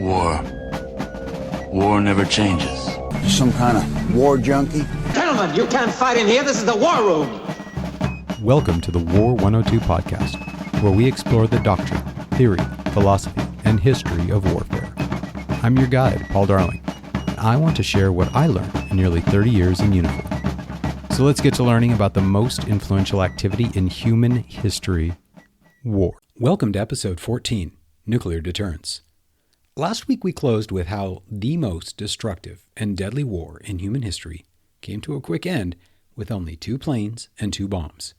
War. War never changes. Some kind of war junkie? Gentlemen, you can't fight in here. This is the war room. Welcome to the War 102 podcast, where we explore the doctrine, theory, philosophy, and history of warfare. I'm your guide, Paul Darling, and I want to share what I learned in nearly 30 years in uniform. So let's get to learning about the most influential activity in human history, war. Welcome to episode 14, Nuclear Deterrence. Last week we closed with how the most destructive and deadly war in human history came to a quick end with only 2 planes and 2 bombs,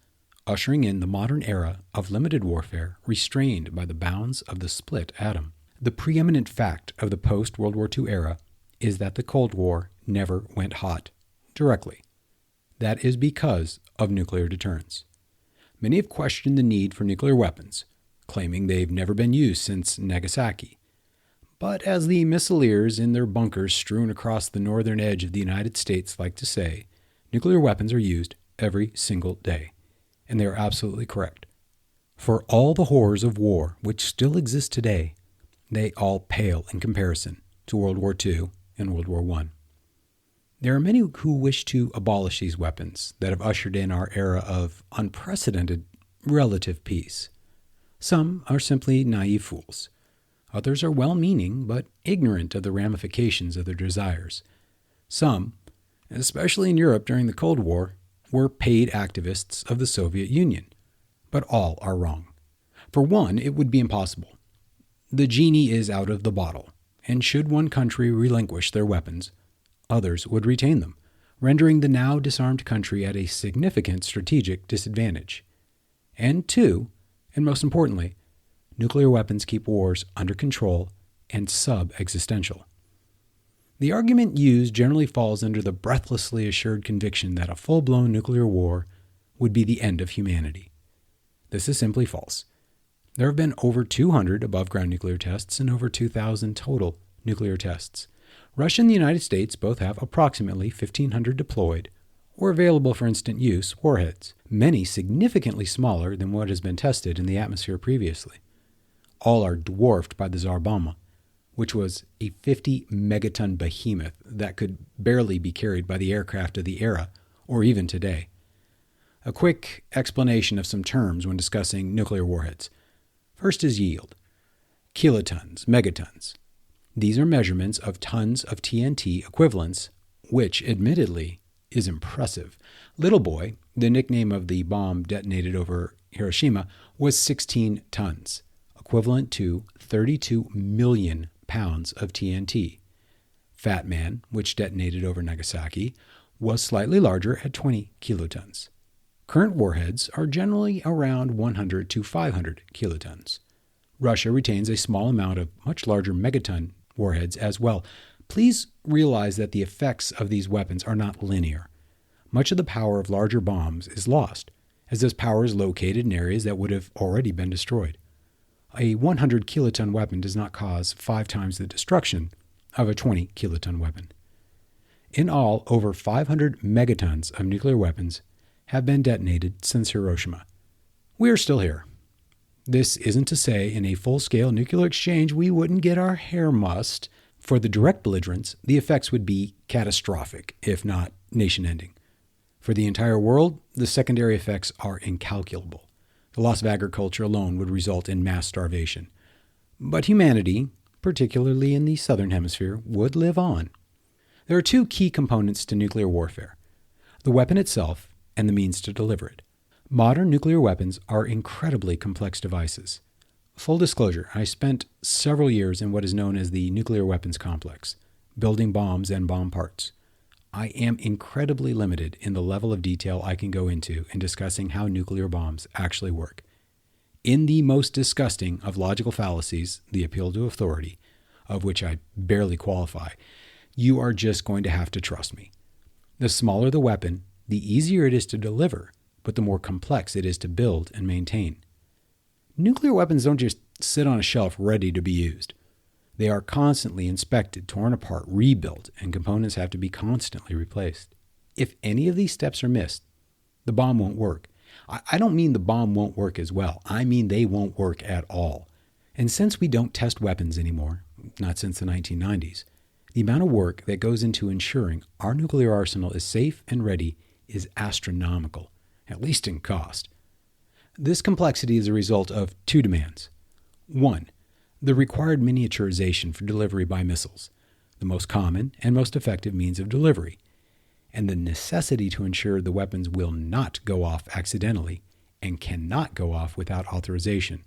ushering in the modern era of limited warfare restrained by the bounds of the split atom. The preeminent fact of the post-World War II era is that the Cold War never went hot, directly. That is because of nuclear deterrence. Many have questioned the need for nuclear weapons, claiming they've never been used since Nagasaki. But as the missileers in their bunkers strewn across the northern edge of the United States like to say, nuclear weapons are used every single day. And they are absolutely correct. For all the horrors of war which still exist today, they all pale in comparison to World War II and World War I. There are many who wish to abolish these weapons that have ushered in our era of unprecedented relative peace. Some are simply naive fools. Others are well-meaning but ignorant of the ramifications of their desires. Some, especially in Europe during the Cold War, were paid activists of the Soviet Union. But all are wrong. For one, it would be impossible. The genie is out of the bottle, and should one country relinquish their weapons, others would retain them, rendering the now disarmed country at a significant strategic disadvantage. And 2, and most importantly, nuclear weapons keep wars under control and sub-existential. The argument used generally falls under the breathlessly assured conviction that a full-blown nuclear war would be the end of humanity. This is simply false. There have been over 200 above-ground nuclear tests and over 2,000 total nuclear tests. Russia and the United States both have approximately 1,500 deployed or available for instant use warheads, many significantly smaller than what has been tested in the atmosphere previously. All are dwarfed by the Tsar Bomba, which was a 50 megaton behemoth that could barely be carried by the aircraft of the era, or even today. A quick explanation of some terms when discussing nuclear warheads. First is yield. Kilotons, megatons. These are measurements of tons of TNT equivalents, which, admittedly, is impressive. Little Boy, the nickname of the bomb detonated over Hiroshima, was 16 tons, equivalent to 32 million pounds of TNT. Fat Man, which detonated over Nagasaki, was slightly larger at 20 kilotons. Current warheads are generally around 100 to 500 kilotons. Russia retains a small amount of much larger megaton warheads as well. Please realize that the effects of these weapons are not linear. Much of the power of larger bombs is lost, as this power is located in areas that would have already been destroyed. A 100 kiloton weapon does not cause 5 times the destruction of a 20 kiloton weapon. In all, over 500 megatons of nuclear weapons have been detonated since Hiroshima. We are still here. This isn't to say in a full-scale nuclear exchange we wouldn't get our hair mussed. For the direct belligerents, the effects would be catastrophic, if not nation-ending. For the entire world, the secondary effects are incalculable. The loss of agriculture alone would result in mass starvation. But humanity, particularly in the southern hemisphere, would live on. There are 2 key components to nuclear warfare: the weapon itself and the means to deliver it. Modern nuclear weapons are incredibly complex devices. Full disclosure, I spent several years in what is known as the nuclear weapons complex, building bombs and bomb parts. I am incredibly limited in the level of detail I can go into in discussing how nuclear bombs actually work. In the most disgusting of logical fallacies, the appeal to authority, of which I barely qualify, you are just going to have to trust me. The smaller the weapon, the easier it is to deliver, but the more complex it is to build and maintain. Nuclear weapons don't just sit on a shelf ready to be used. They are constantly inspected, torn apart, rebuilt, and components have to be constantly replaced. If any of these steps are missed, the bomb won't work. I don't mean the bomb won't work as well. I mean they won't work at all. And since we don't test weapons anymore, not since the 1990s. The amount of work that goes into ensuring our nuclear arsenal is safe and ready is astronomical, at least in cost. This complexity is a result of two demands. One, the required miniaturization for delivery by missiles, the most common and most effective means of delivery, and the necessity to ensure the weapons will not go off accidentally and cannot go off without authorization.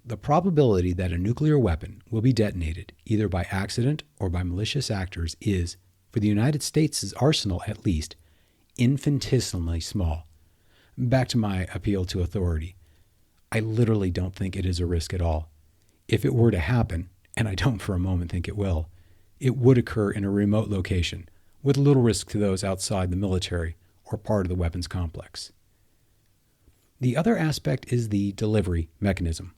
The probability that a nuclear weapon will be detonated either by accident or by malicious actors is, for the United States' arsenal at least, infinitesimally small. Back to my appeal to authority. I literally don't think it is a risk at all. If it were to happen, and I don't for a moment think it will, it would occur in a remote location, with little risk to those outside the military or part of the weapons complex. The other aspect is the delivery mechanism.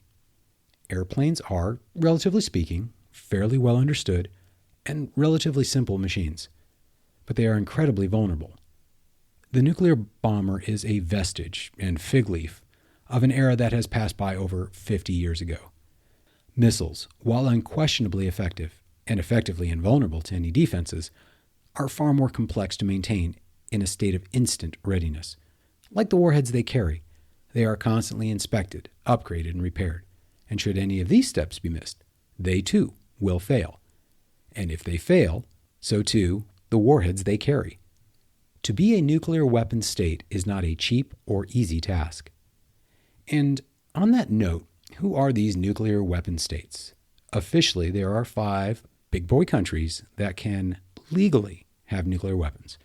Airplanes are, relatively speaking, fairly well understood and relatively simple machines, but they are incredibly vulnerable. The nuclear bomber is a vestige and fig leaf of an era that has passed by over 50 years ago. Missiles, while unquestionably effective and effectively invulnerable to any defenses, are far more complex to maintain in a state of instant readiness. Like the warheads they carry, they are constantly inspected, upgraded, and repaired. And should any of these steps be missed, they too will fail. And if they fail, so too the warheads they carry. To be a nuclear weapons state is not a cheap or easy task. And on that note, who are these nuclear weapon states? Officially, there are 5 big boy countries that can legally have nuclear weapons.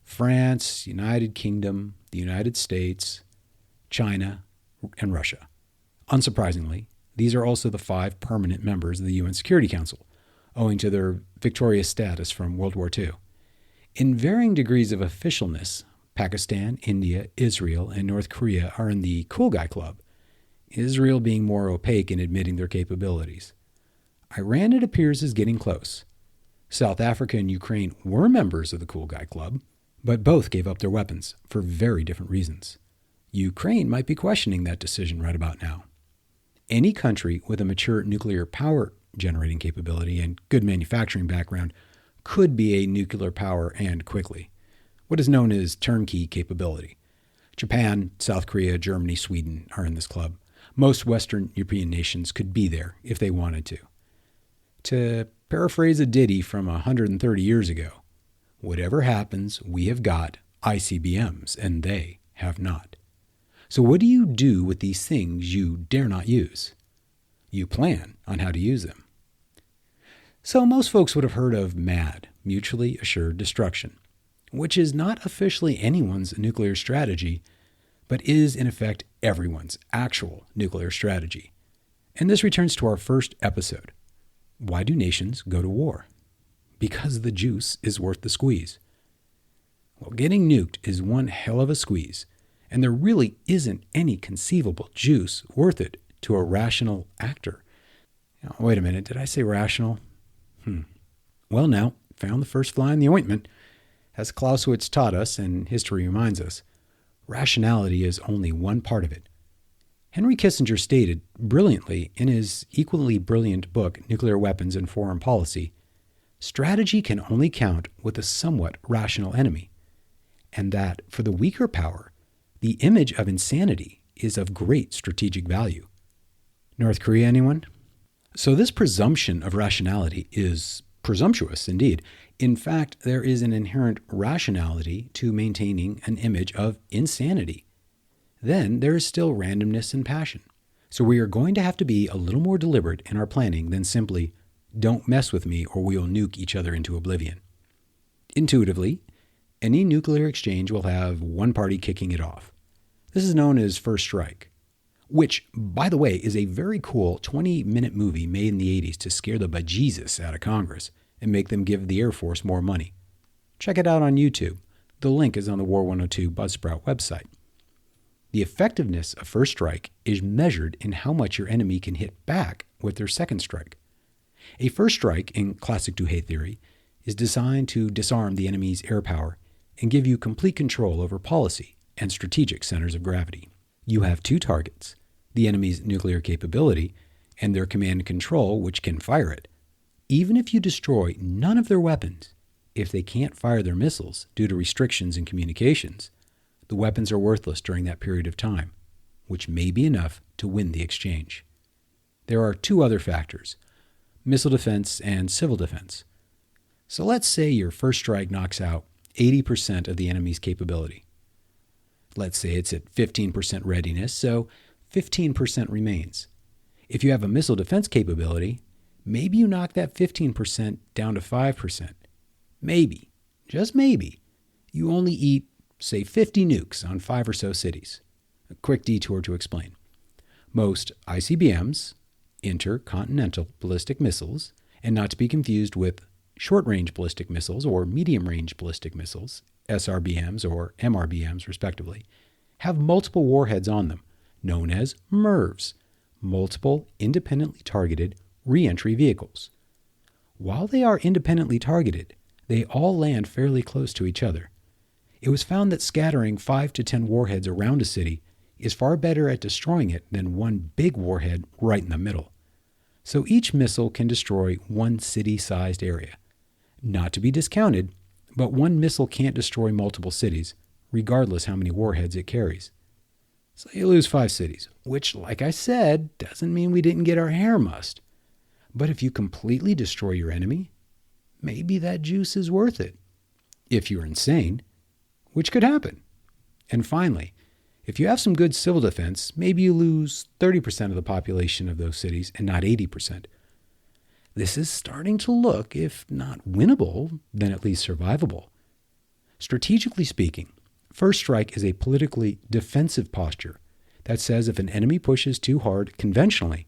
France, United Kingdom, the United States, China, and Russia. Unsurprisingly, these are also the 5 permanent members of the UN Security Council, owing to their victorious status from World War II. In varying degrees of officialness, Pakistan, India, Israel, and North Korea are in the cool guy club, Israel being more opaque in admitting their capabilities. Iran, it appears, is getting close. South Africa and Ukraine were members of the cool guy club, but both gave up their weapons for very different reasons. Ukraine might be questioning that decision right about now. Any country with a mature nuclear power generating capability and good manufacturing background could be a nuclear power and quickly. What is known as turnkey capability. Japan, South Korea, Germany, Sweden are in this club. Most Western European nations could be there if they wanted to. To paraphrase a ditty from 130 years ago, whatever happens, we have got ICBMs and they have not. So what do you do with these things you dare not use? You plan on how to use them. So most folks would have heard of MAD, Mutually Assured Destruction, which is not officially anyone's nuclear strategy, but is in effect everyone's actual nuclear strategy. And this returns to our first episode. Why do nations go to war? Because the juice is worth the squeeze. Well, getting nuked is one hell of a squeeze, and there really isn't any conceivable juice worth it to a rational actor. Now, wait a minute, did I say rational? Well, now, found the first fly in the ointment. As Clausewitz taught us, and history reminds us, rationality is only one part of it. Henry Kissinger stated brilliantly in his equally brilliant book, Nuclear Weapons and Foreign Policy, strategy can only count with a somewhat rational enemy, and that for the weaker power, the image of insanity is of great strategic value. North Korea, anyone? So this presumption of rationality is presumptuous indeed. In fact, there is an inherent rationality to maintaining an image of insanity. Then there is still randomness and passion. So we are going to have to be a little more deliberate in our planning than simply, don't mess with me or we will nuke each other into oblivion. Intuitively, any nuclear exchange will have one party kicking it off. This is known as first strike, which, by the way, is a very cool 20-minute movie made in the 80s to scare the bejesus out of Congress and make them give the Air Force more money. Check it out on YouTube. The link is on the War 102 Buzzsprout website. The effectiveness of first strike is measured in how much your enemy can hit back with their second strike. A first strike, in classic Duhay theory, is designed to disarm the enemy's air power and give you complete control over policy and strategic centers of gravity. You have two targets, the enemy's nuclear capability and their command and control, which can fire it. Even if you destroy none of their weapons, if they can't fire their missiles due to restrictions in communications, the weapons are worthless during that period of time, which may be enough to win the exchange. There are two other factors: missile defense and civil defense. So let's say your first strike knocks out 80% of the enemy's capability. Let's say it's at 15% readiness, so 15% remains. If you have a missile defense capability, maybe you knock that 15% down to 5%. Maybe, just maybe, you only eat, say, 50 nukes on 5 or so cities. A quick detour to explain. Most ICBMs, intercontinental ballistic missiles, and not to be confused with short-range ballistic missiles or medium-range ballistic missiles, SRBMs or MRBMs respectively, have multiple warheads on them, known as MIRVs, multiple independently targeted re-entry vehicles. While they are independently targeted, they all land fairly close to each other. It was found that scattering 5 to 10 warheads around a city is far better at destroying it than one big warhead right in the middle. So each missile can destroy one city-sized area. Not to be discounted, but one missile can't destroy multiple cities, regardless how many warheads it carries. So you lose 5 cities, which, like I said, doesn't mean we didn't get our hair mussed. But if you completely destroy your enemy, maybe that juice is worth it. If you're insane, which could happen. And finally, if you have some good civil defense, maybe you lose 30% of the population of those cities and not 80%. This is starting to look, if not winnable, then at least survivable. Strategically speaking, first strike is a politically defensive posture that says if an enemy pushes too hard conventionally,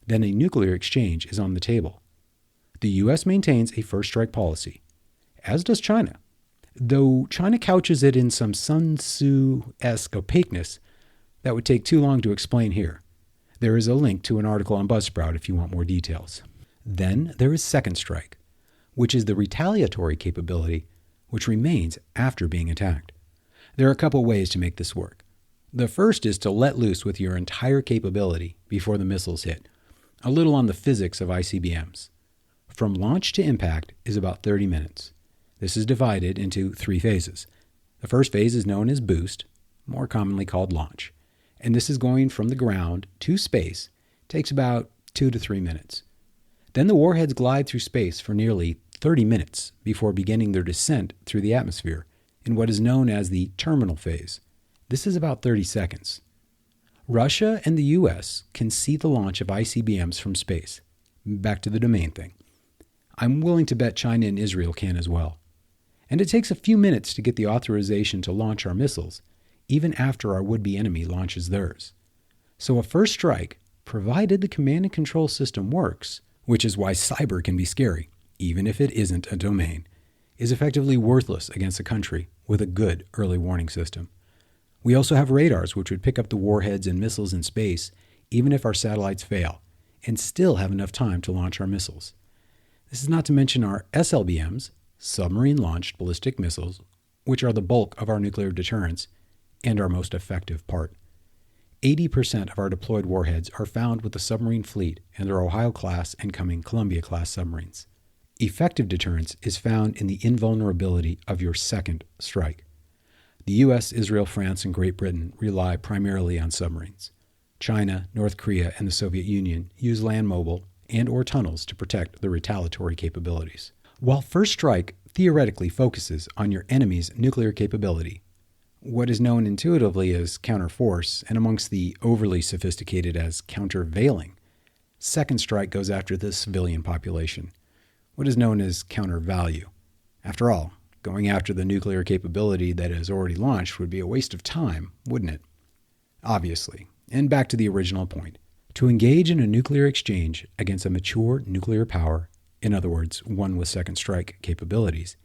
then a nuclear exchange is on the table. The U.S. maintains a first strike policy, as does China, though China couches it in some Sun Tzu-esque opaqueness that would take too long to explain here. There is a link to an article on Buzzsprout if you want more details. Then there is second strike, which is the retaliatory capability which remains after being attacked. There are a couple ways to make this work. The first is to let loose with your entire capability before the missiles hit, a little on the physics of ICBMs. From launch to impact is about 30 minutes. This is divided into 3 phases. The first phase is known as boost, more commonly called launch, and this is going from the ground to space. It takes about 2 to 3 minutes. Then the warheads glide through space for nearly 30 minutes before beginning their descent through the atmosphere in what is known as the terminal phase. This is about 30 seconds. Russia and the U.S. can see the launch of ICBMs from space. Back to the domain thing. I'm willing to bet China and Israel can as well. And it takes a few minutes to get the authorization to launch our missiles, even after our would-be enemy launches theirs. So a first strike, provided the command and control system works, which is why cyber can be scary, even if it isn't a domain, is effectively worthless against a country with a good early warning system. We also have radars which would pick up the warheads and missiles in space, even if our satellites fail, and still have enough time to launch our missiles. This is not to mention our SLBMs, submarine-launched ballistic missiles, which are the bulk of our nuclear deterrence and our most effective part. 80% of our deployed warheads are found with the submarine fleet and their Ohio-class and coming Columbia-class submarines. Effective deterrence is found in the invulnerability of your second strike. The U.S., Israel, France, and Great Britain rely primarily on submarines. China, North Korea, and the Soviet Union use land mobile and/or tunnels to protect their retaliatory capabilities. While first strike theoretically focuses on your enemy's nuclear capability, what is known intuitively as counterforce, and amongst the overly sophisticated as countervailing, second strike goes after the civilian population, what is known as countervalue. After all, going after the nuclear capability that is already launched would be a waste of time, wouldn't it? Obviously, and back to the original point, to engage in a nuclear exchange against a mature nuclear power, in other words, one with second strike capabilities,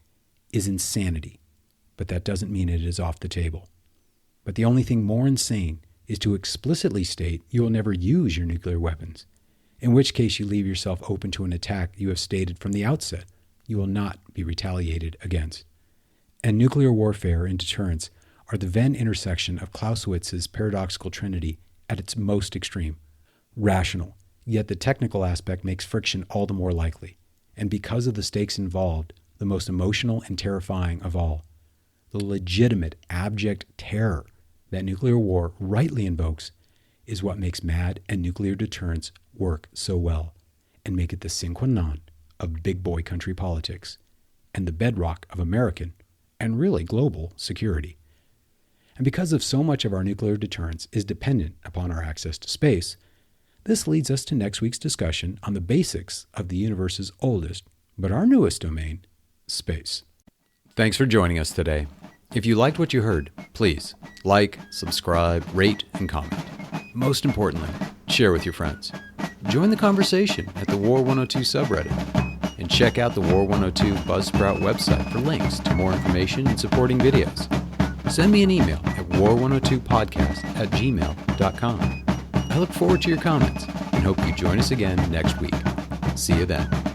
is insanity. But that doesn't mean it is off the table. But the only thing more insane is to explicitly state you will never use your nuclear weapons, in which case you leave yourself open to an attack you have stated from the outset you will not be retaliated against. And nuclear warfare and deterrence are the Venn intersection of Clausewitz's paradoxical trinity at its most extreme: rational, Yet the technical aspect makes friction all the more likely. And because of the stakes involved, the most emotional and terrifying of all, the legitimate, abject terror that nuclear war rightly invokes is what makes MAD and nuclear deterrence work so well and make it the sine qua non of big boy country politics and the bedrock of American and really global security. And because of so much of our nuclear deterrence is dependent upon our access to space, this leads us to next week's discussion on the basics of the universe's oldest, but our newest domain, space. Thanks for joining us today. If you liked what you heard, please like, subscribe, rate, and comment. Most importantly, share with your friends. Join the conversation at the War 102 subreddit, and check out the War 102 Buzzsprout website for links to more information and supporting videos. Send me an email at war102podcast@gmail.com. I look forward to your comments and hope you join us again next week. See you then.